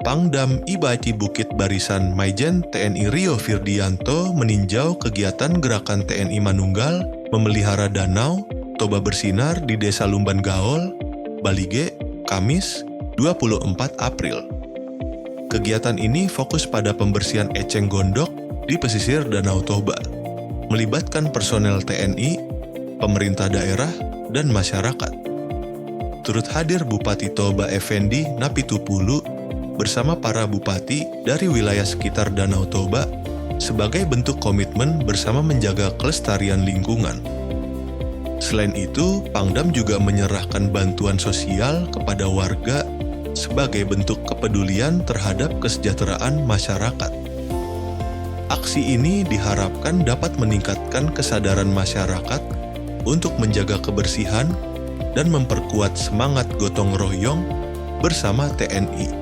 Pangdam I Bukit Barisan Mayjen TNI Rio Firdianto meninjau kegiatan Gerakan TNI Manunggal memelihara Danau Toba Bersinar di Desa Lumban Gaol, Balige, Kamis 24 April. Kegiatan ini fokus pada pembersihan eceng gondok di pesisir Danau Toba, melibatkan personel TNI, pemerintah daerah, dan masyarakat. Turut hadir Bupati Toba Pak Effendi Napitupulu bersama para bupati dari wilayah sekitar Danau Toba sebagai bentuk komitmen bersama menjaga kelestarian lingkungan. Selain itu, Pangdam juga menyerahkan bantuan sosial kepada warga sebagai bentuk kepedulian terhadap kesejahteraan masyarakat. Aksi ini diharapkan dapat meningkatkan kesadaran masyarakat untuk menjaga kebersihan dan memperkuat semangat gotong royong bersama TNI.